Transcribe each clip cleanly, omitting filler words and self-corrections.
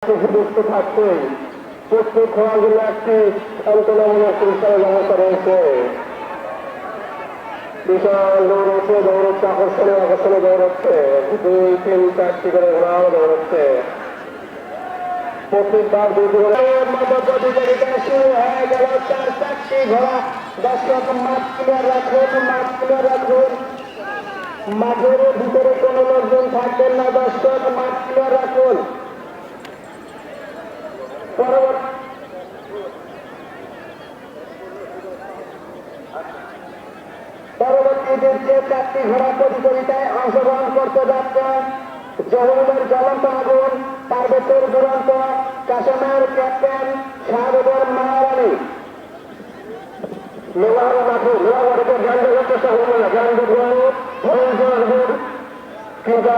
সুযুক্ত থাকতেই প্রস্তুত হওয়ার জন্য একটি আন্তঃনমূলক পরীক্ষার ব্যবস্থা রয়েছে। বিশাল দৌড়চ্ছে আকর্ষণে দৌড়চ্ছে 2-3-4টি করে ঘোড়াও দৌড়চ্ছে। প্রত্যেকবার প্রতিযোগিতা শুরু হয়ে গেল। 4-4টি ঘোড়া। দর্শক মাঠ ক্লিয়ার রাখুন। মাঠের ভিতরে কোনো লোকজন থাকবেন না। দর্শক মাঠ ক্লিয়ার রাখুন। পরবর্তীদের যে 4টি ঘোড়া প্রতিযোগিতায় অংশগ্রহণ করতে যাচ্ছে জহুরুলের জ্বলন্ত আগুন, পার্বত্যের দুরন্ত, কাশেমের ক্যাপ্টেন, শাহরুখের মায়ারানী। মেলার মাঠে জ্ঞান দেওয়ার চেষ্টা করবো না, জ্ঞান দেবো কিন্তু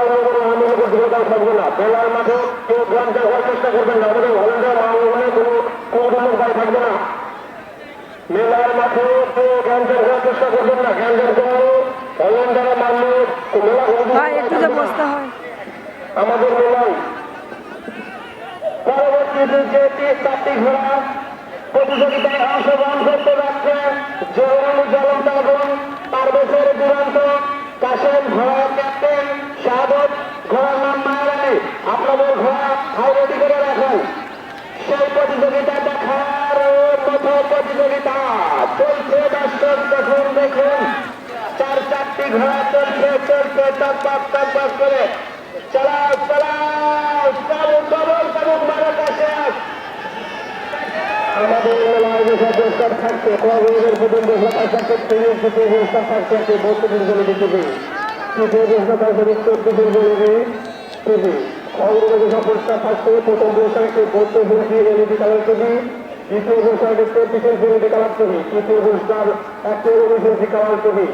আমি দৃঢ়তাও থাকবো না। মেলার মাঠে কেউ জ্ঞান দেওয়ার চেষ্টা করবেন না, আমাদের ভলেন্টিয়ার মানে কোনো দায় থাকবে না। মেলার মাঠে কেউ জ্ঞান দেওয়ার চেষ্টা করবেন না, জ্ঞান দেবো ভলেন্টিয়ার মানলে মেলা আমাদের মেলায় পরবর্তীতে যে 4টি ঘোড়া প্রতিযোগিতায় অংশগ্রহণ করতে যাচ্ছে জহুরুল জ্বলন্ত আগুন, পারভেজের দুরন্ত, কাশেম ঘোড়া ক্যাপ্টেন, শাহাদত ঘোড়ার নাম মায়ারানী। আপনাদের ঘোড়া হাই রেডি করে রাখেন। সেই প্রতিযোগিতা দেখার মতো প্রতিযোগিতা চলছে। দর্শক দেখুন 4-4টি ঘোড়া চলছে টক করে চালাও মারা কাছে। আমাদের মেলায় যে সব পুরস্কার থাকছে কয়েকজনের পর্যন্ত থাকছে 3 পুরস্কার থাকছে 32 জনের টিভি, তৃতীয় পুরস্কার থাকছে 14 জনের টিভি। অগ্রগতি যেসব পুরস্কার থাকছে প্রথম পুরস্কার একটি 32 ইঞ্চি এলইডি কালার টিভি, দ্বিতীয় পুরস্কার একটি 34 ইঞ্চি এলইডি কালার টিভি, তৃতীয় পুরস্কার একটি 19 ইঞ্চি কালার টিভি।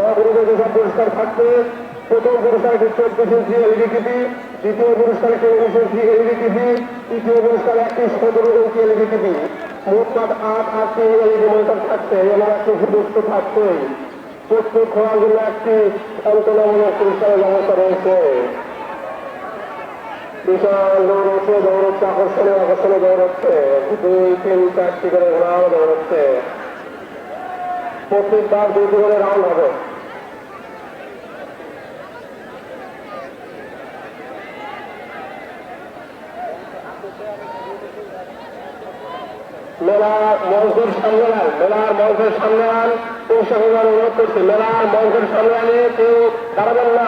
অগ্রগতি যেসব পুরস্কার থাকছে প্রথম পুরস্কার একটি 14 ইঞ্চি এলইডি টিভি, দ্বিতীয় পুরস্কার একটি 19 ইঞ্চি এলইডি টিভি, তৃতীয় পুরস্কার একটি 17 ইঞ্চি এলইডি টিভি। মোটমাট 8টি এলইডি মনিটর থাকছে এবং একটি সুযুক্ত থাকছেই প্রস্তুত হওয়ার জন্য একটি আন্তঃনমূলক পরীক্ষার ব্যবস্থা রয়েছে। বিশাল দৌড়চ্ছে আকর্ষণে দৌড়চ্ছে 2-3-4টি করে ঘোড়াও দৌড়চ্ছে। প্রত্যেকবার 2টি করে রাউন্ড হবে। মেলার মঞ্চের সামনে অনুরোধ করছে। মেলার মঞ্চের সামনে আনিয়ে কেউ দাঁড়াবেন না।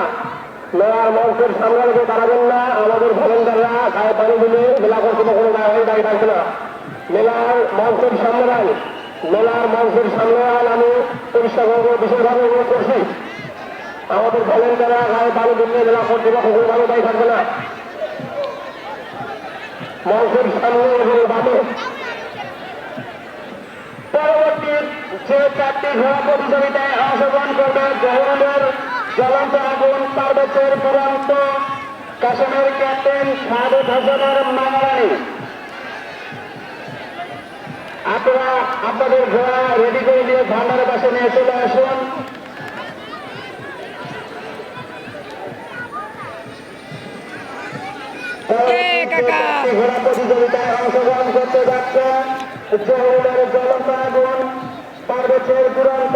মেলার মঞ্চের সামনে কেউ দাঁড়াবেন না। আমাদের ভলেন্টিয়াররা গায়ে পানি দিলে মেলা করতে কোনো দাঁড়িয়ে থাকবে না। মেলার মঞ্চের সামনে আমি পরিষ্কার করবো, বিশেষভাবে অনুরোধ করছি। আমাদের ভলেন্টিয়াররা গায়ে পানি দিলে মেলা করতে কোনো দাঁড়িয়ে থাকবে না। মঞ্চের সামনে এবং বামে পরবর্তী যে 4টি ঘোড়া প্রতিযোগিতায় অংশগ্রহণ করবে জহুরুলের জ্বলন্ত আগুন, পার্বত্যের দুরন্ত, কাশেমের ক্যাপ্টেন, শাহাদত হাসানের মায়ারানী। আপনারা আপনাদের ঘোড়া রেডি করে দিয়ে ভান্ডারের পাশে নিয়ে চলে আসুন। ঘোড়া প্রতিযোগিতায় অংশগ্রহণ করতে যাচ্ছে জহুরুলের জ্বলন্ত আগুন, পার্বত্যের দুরন্ত,